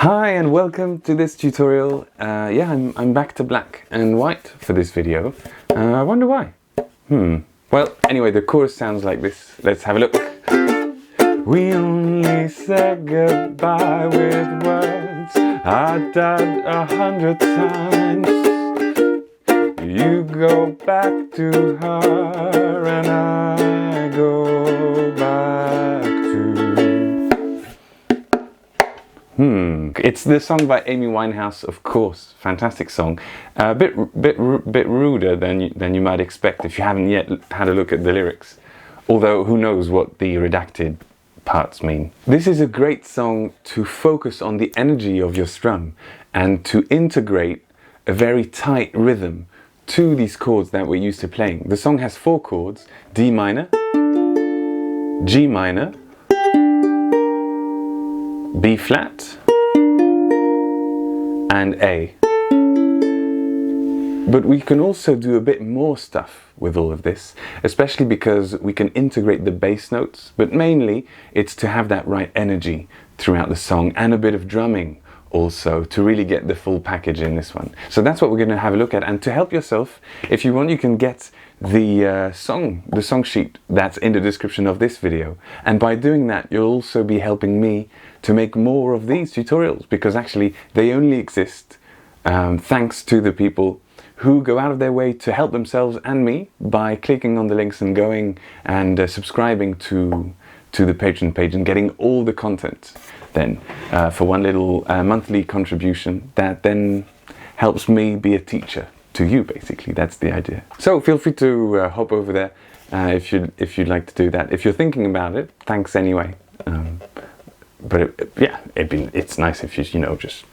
Hi and welcome to this tutorial. I'm back to black and white for this video. I wonder why. Well, anyway, the chorus sounds like this. Let's have a look. We only said goodbye with words I died 100 times. You go back to her and I go back to... It's the song by Amy Winehouse, of course. Fantastic song. A bit ruder than you might expect if you haven't yet had a look at the lyrics. Although who knows what the redacted parts mean. This is a great song to focus on the energy of your strum and to integrate a very tight rhythm to these chords that we're used to playing. The song has 4 chords: D minor, G minor, B flat, and A. But we can also do a bit more stuff with all of this, especially because we can integrate the bass notes, but mainly it's to have that right energy throughout the song and a bit of drumming also to really get the full package in this one. So that's what we're going to have a look at, and to help yourself, if you want, you can get the song sheet that's in the description of this video, and by doing that you'll also be helping me to make more of these tutorials, because actually they only exist thanks to the people who go out of their way to help themselves and me by clicking on the links and going and subscribing to the Patreon page and getting all the content then for one little monthly contribution that then helps me be a teacher to you, basically. That's the idea. So feel free to hop over there if you'd like to do that. If you're thinking about it, thanks anyway. But it's nice if you know, just...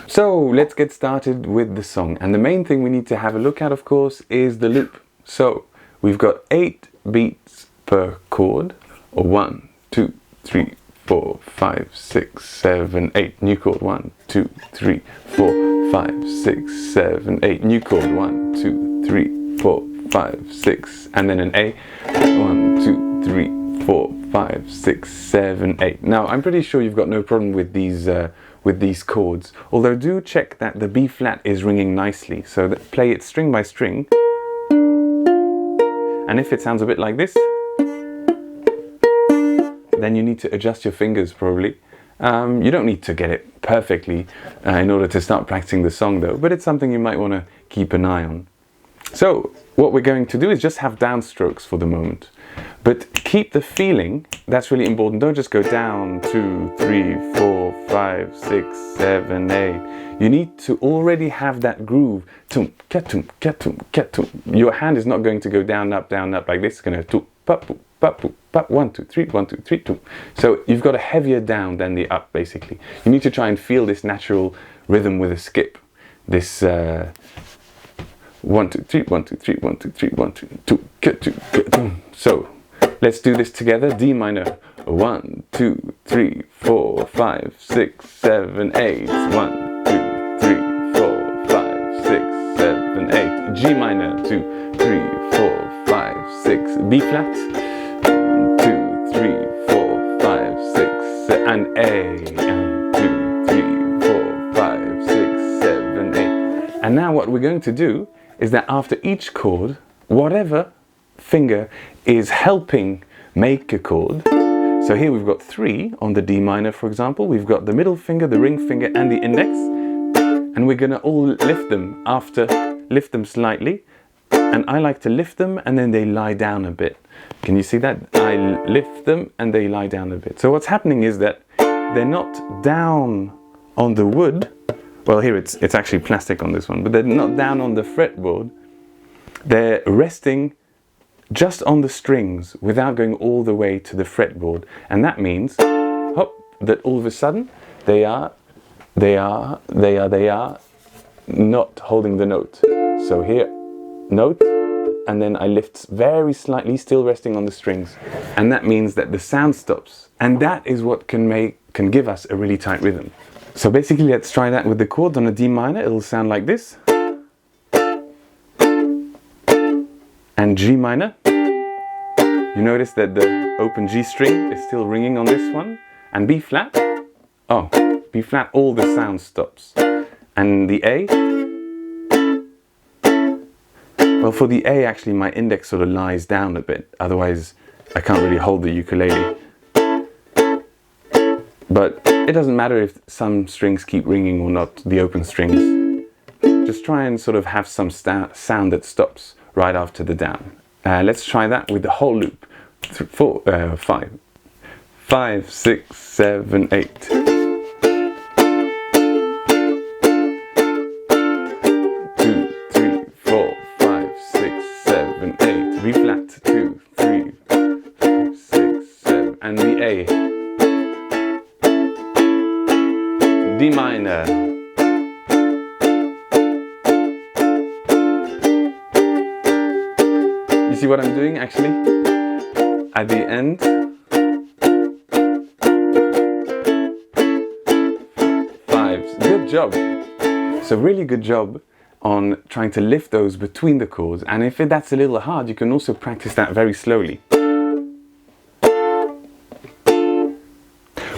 So let's get started with the song, and the main thing we need to have a look at, of course, is the loop. So we've got 8 beats per chord, or 1, 2, 3, 4, 5, 6, 7, 8. New chord, 1, 2, 3, 4, 5, 6, 7, 8. New chord, 1, 2, 3, 4, 5, 6, and then an A. 1, 2, 3, 4, 5, 6, 7, 8. Now I'm pretty sure you've got no problem with these chords, although do check that the B flat is ringing nicely, so that play it string by string, and if it sounds a bit like this, then you need to adjust your fingers probably. You don't need to get it perfectly in order to start practicing the song though, but it's something you might want to keep an eye on. So what we're going to do is just have downstrokes for the moment, but keep the feeling. That's really important. Don't just go down 2, 3, 4, 5, 6, 7, 8. You need to already have that groove. Tum, katum, katum, katum. Your hand is not going to go down, up like this. It's going to tum, pap, pap, pap, 1, 2, 3, 1, 2, 3, 2. So you've got a heavier down than the up, basically. You need to try and feel this natural rhythm with a skip. This 1, 2, 3, 1, 2, 3, 1, 2, 3, 1, 2, 2. So let's do this together. D minor. 1, 2, 3, 4, 5, 6, 7, 8. 1, 2, 3, 4, 5, 6, 7, 8. G minor. 2, 3, 4, 5, 6. B flat. 2, 3, 4, 5, 6, and A. And 2, 3, 4, 5, 6, 7, 8. And now what we're going to do is that after each chord, whatever finger is helping make a chord. So here we've got 3 on the D minor, for example. We've got the middle finger, the ring finger, and the index. And we're gonna all lift them lift them slightly. And I like to lift them and then they lie down a bit. Can you see that? I lift them and they lie down a bit. So what's happening is that they're not down on the wood. Well, here it's actually plastic on this one, but they're not down on the fretboard. They're resting just on the strings without going all the way to the fretboard. And that means, hop, that all of a sudden they are not holding the note. So here, note, and then I lift very slightly, still resting on the strings. And that means that the sound stops. And that is what can give us a really tight rhythm. So basically, let's try that with the chords on a D minor. It'll sound like this. And G minor. You notice that the open G string is still ringing on this one. And B flat. Oh, B flat, all the sound stops. And the A, well, for the A actually my index sort of lies down a bit, otherwise I can't really hold the ukulele. But it doesn't matter if some strings keep ringing or not, the open strings. Just try and sort of have some sound that stops right after the down. Let's try that with the whole loop. 5, 6, 7, 8. 2, 3, 4, 5, 6, 7, 8. B flat. 2, 3, 5, 6, 7. And the A. D minor. You see what I'm doing actually? At the end, good job. So really good job on trying to lift those between the chords, and if that's a little hard, you can also practice that very slowly.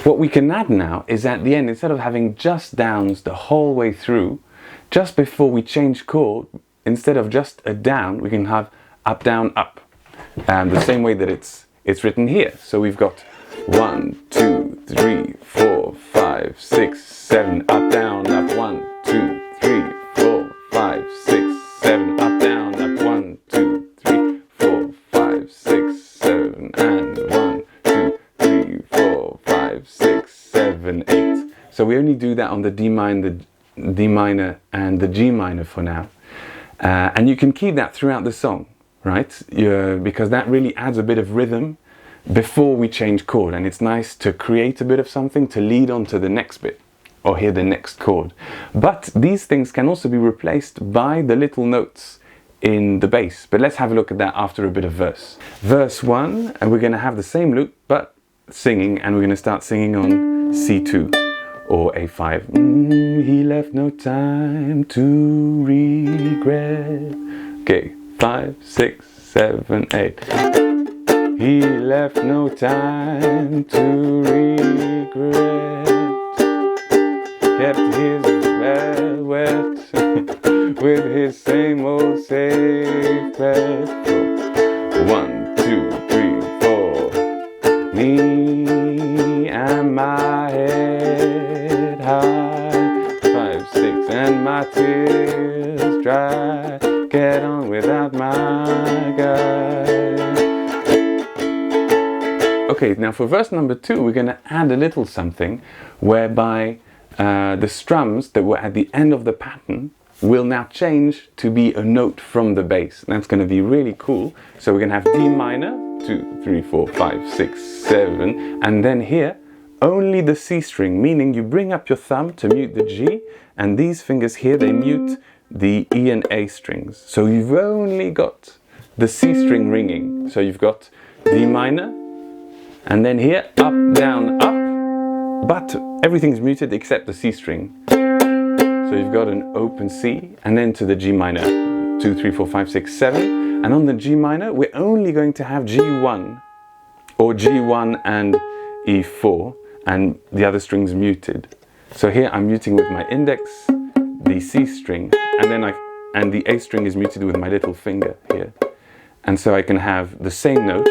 What we can add now is at the end, instead of having just downs the whole way through, just before we change chord, instead of just a down, we can have up, down, up. The same way that it's written here. So we've got 1, 2, 3, 4, 5, 6, 7, up, down, up, 1, 2, 3, 4, 5, 6, 7, up, down, up, 1, 2, 3, 4, 5, 6, 7, and 1, 2, 3, 4, 5, 6, 7, 8. So we only do that on the D minor, and the G minor for now. And you can keep that throughout the song, right? Because that really adds a bit of rhythm before we change chord, and it's nice to create a bit of something to lead on to the next bit or hear the next chord. But these things can also be replaced by the little notes in the bass. But let's have a look at that after a bit of verse. Verse 1, and we're going to have the same loop but singing, and we're going to start singing on C2 or A5. He left no time to regret. Okay, 5, 6, 7, 8. He left no time to regret. Kept his well wet with his same old safe bet. 1, 2, 3, 4. Me and my head high. 5, 6, and my tears dry. Get on without my guy. Okay, now for verse number 2, we're going to add a little something whereby the strums that were at the end of the pattern will now change to be a note from the bass. That's going to be really cool. So we're going to have D minor, 2, 3, 4, 5, 6, 7, and then here only the C string, meaning you bring up your thumb to mute the G, and these fingers here, they mute the E and A strings. So you've only got the C string ringing. So you've got D minor, and then here up, down, up, but everything's muted except the C string. So you've got an open C, and then to the G minor, 2, 3, 4, 5, 6, 7. And on the G minor, we're only going to have G1, or G1 and E4, and the other strings muted. So here I'm muting with my index, the C string, and the A string is muted with my little finger here. And so I can have the same note,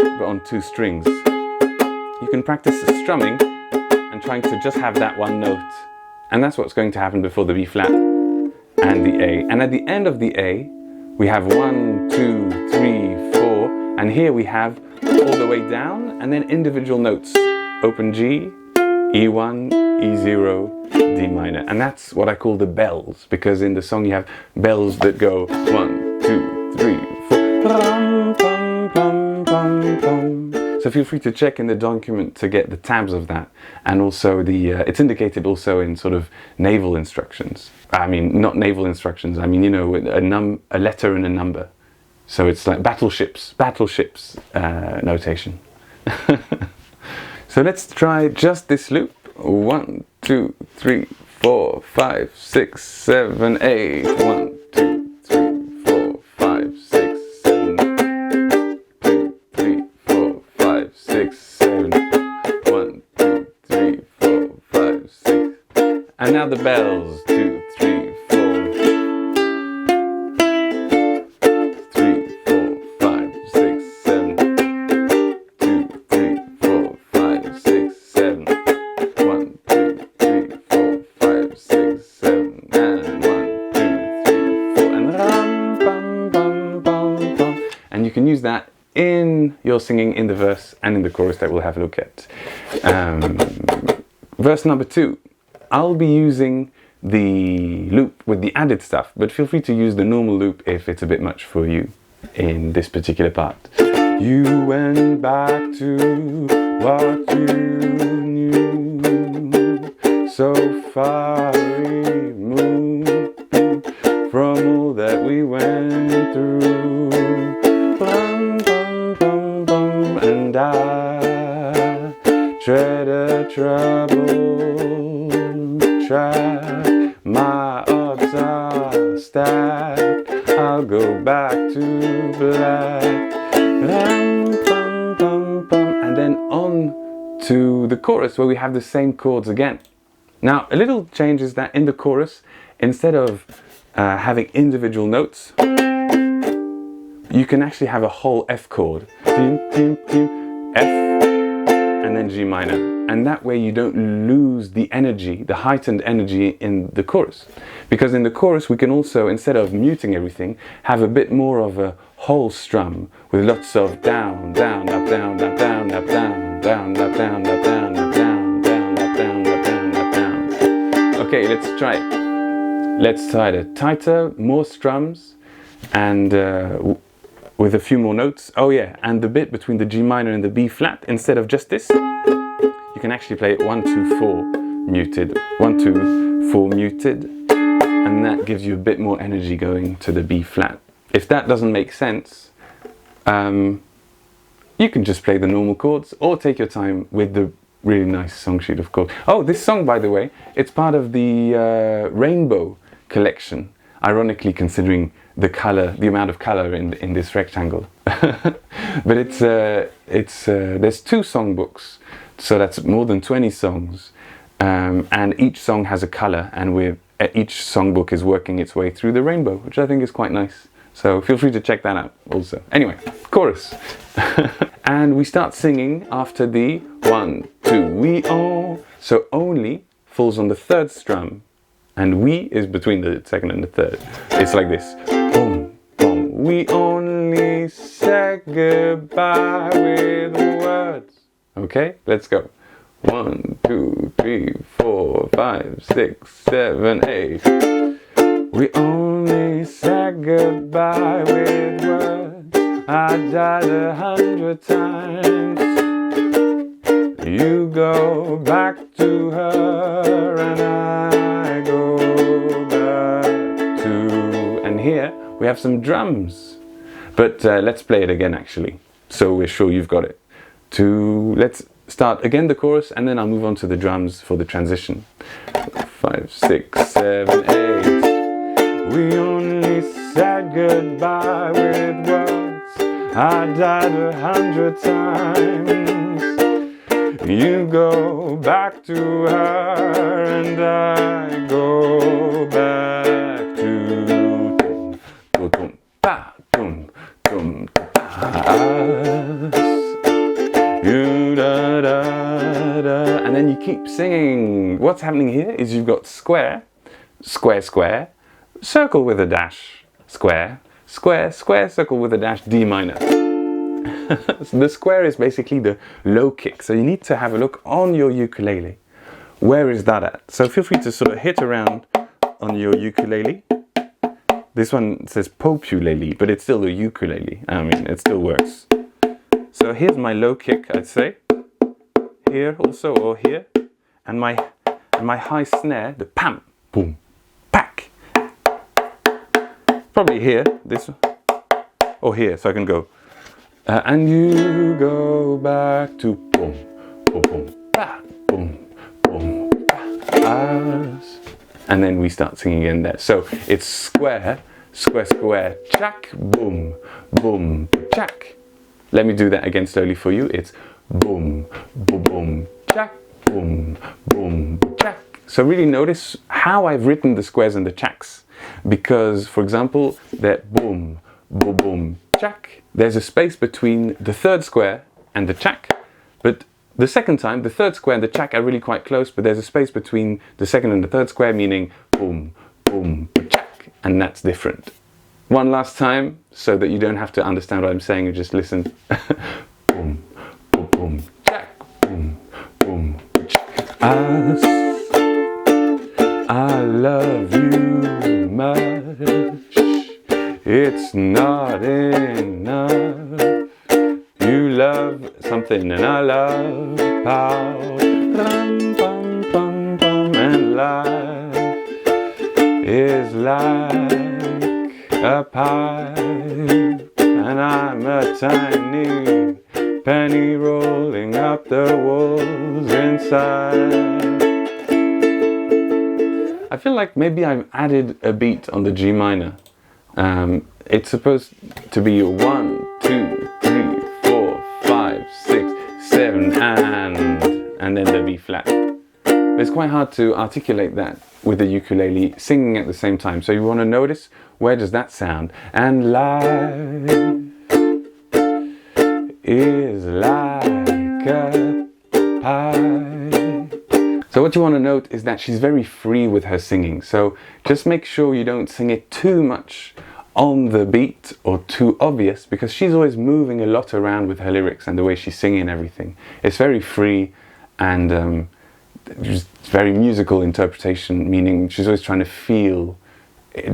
but on 2 strings. You can practice the strumming and trying to just have that one note. And that's what's going to happen before the B flat and the A. And at the end of the A, we have 1, 2, 3, 4, and here we have all the way down, and then individual notes. Open G, E1, E0, D minor. And that's what I call the bells, because in the song you have bells that go 1, 2, 3, 4. Pum, pum, pum, pum, pum. So feel free to check in the document to get the tabs of that, and also it's indicated also in sort of naval instructions. I mean, not naval instructions, I mean, you know, a letter and a number. So it's like battleships notation. So let's try just this loop. 1, 2, 3, 4, 5, 6, 7, 8. 1, 2, 3, 4, 5, 6, 7. 2, 3, 4, 5, 6, 7. 1, 2, 3, 4, And now the bells. 2, 3, 4. 3, 4, 5, 6, 7. 2, 3, 4, 5, 6, 7. 1, 2, 3, 4, 5, 6, 7. And 1, 2, 3, 4. And ram, bum, bum, bum, bum. And you can use that in your singing in the verse and in the chorus that we'll have a look at. Verse number 2. I'll be using the loop with the added stuff, but feel free to use the normal loop if it's a bit much for you in this particular part. You went back to what you knew, so far removed from all that we went through. Bum, bum, bum, bum, and I tread a troubled track. My odds are stacked. I'll go back to black. Bum, bum, bum, bum. And then on to the chorus where we have the same chords again. Now a little change is that in the chorus, instead of having individual notes, you can actually have a whole F chord. F and then G minor. And that way you don't lose the energy, the heightened energy in the chorus. Because in the chorus we can also, instead of muting everything, have a bit more of a whole strum with lots of down, down, up, down, up, down, up, down, down, up, down, up, down, up, down, down, up, down, up, down, up, down. Okay, let's try it. Let's try it tighter, more strums, and with a few more notes. Oh yeah, and the bit between the G minor and the B flat, instead of just this, you can actually play it 1, 2, 4 muted, 1, 2, 4 muted, and that gives you a bit more energy going to the B flat. If that doesn't make sense, you can just play the normal chords or take your time with the really nice song sheet of chords. Oh, this song, by the way, it's part of the Rainbow collection, ironically considering the color, the amount of color in this rectangle. But it's there's 2 songbooks, so that's more than 20 songs, and each song has a color, and each songbook is working its way through the rainbow, which I think is quite nice. So feel free to check that out also. Anyway, chorus. And we start singing after the 1, 2, we all. So only falls on the 3rd strum, and we is between the 2nd and the 3rd. It's like this. Boom, boom. We only said goodbye with words. Okay, let's go. 1, 2, 3, 4, 5, 6, 7, 8. We only said goodbye with words. I died 100 times. You go back to her and I go back to... And here we have some drums. But let's play it again actually, so we're sure you've got it. Let's start again the chorus, and then I'll move on to the drums for the transition. 5, 6, 7, 8. We only said goodbye with words. I died 100 times. You go back to her and I go back to tum pa tum tum you da da da, and then you keep singing. What's happening here is you've got square, square, square, circle with a dash, square, square, square, circle with a dash, D minor. So the square is basically the low kick, so you need to have a look on your ukulele. Where is that at? So feel free to sort of hit around on your ukulele. This one says populele, but it's still a ukulele. I mean, it still works. So here's my low kick, I'd say. Here also, or here. And my high snare, the pam, boom, pack. Probably here, this one. Or here, so I can go. And you go back to boom, boom, boom, ba, boom, boom, ba, and then we start singing in there. So it's square, square, square, chack, boom, boom, chack. Let me do that again slowly for you. It's boom, boom, boom, chack, boom, boom, chack, So really notice how I've written the squares and the chacks. Because, for example, that boom, boom, boom, chack, there's a space between the third square and the chack. But the second time, the third square and the chack are really quite close, but there's a space between the second and the third square, meaning boom, boom, chack, and that's different. One last time, so that you don't have to understand what I'm saying, you just listen. Boom, boom, boom, chack, boom, boom, chack. I love you much, it's not enough. You love something and I love power. Rum, bum, bum, bum, and life is like a pipe, and I'm a tiny penny rolling up the walls inside. I feel like maybe I've added a beat on the G minor. It's supposed to be 1, 2, 3, 4, 5, 6, 7, and then the B flat. But it's quite hard to articulate that with the ukulele singing at the same time. So you want to notice, where does that sound? And life is like a pie. So what you want to note is that she's very free with her singing. So just make sure you don't sing it too much on the beat or too obvious, because she's always moving a lot around with her lyrics and the way she's singing and everything. It's very free and it's very musical interpretation, meaning she's always trying to feel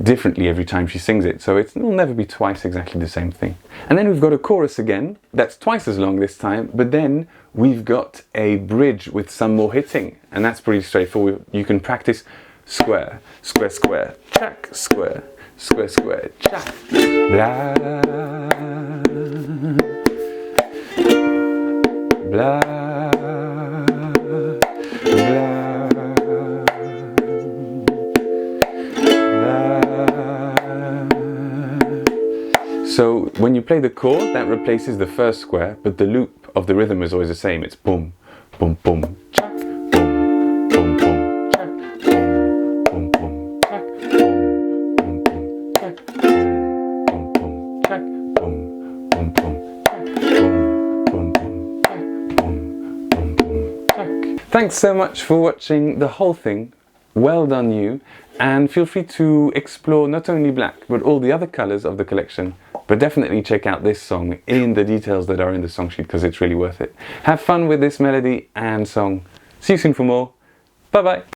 differently every time she sings it. So it'll never be twice exactly the same thing. And then we've got a chorus again, that's twice as long this time, but then we've got a bridge with some more hitting, and that's pretty straightforward. You can practice square, square, square, chack, square, square, square, chack, blah, blah, blah, blah. So when you play the chord, that replaces the first square, but the loop of the rhythm is always the same. It's boom, boom, boom, chack, boom, boom, boom, chack, boom, boom, boom, chack, boom, boom, boom, chack, boom, boom, boom, chack, boom, boom, boom, chack, boom, boom, boom, chack, boom, boom, boom, chack. Thanks so much for watching the whole thing. Well done you, and feel free to explore not only black but all the other colours of the collection, but definitely check out this song in the details that are in the song sheet, because it's really worth it. Have fun with this melody and song. See you soon for more. Bye bye.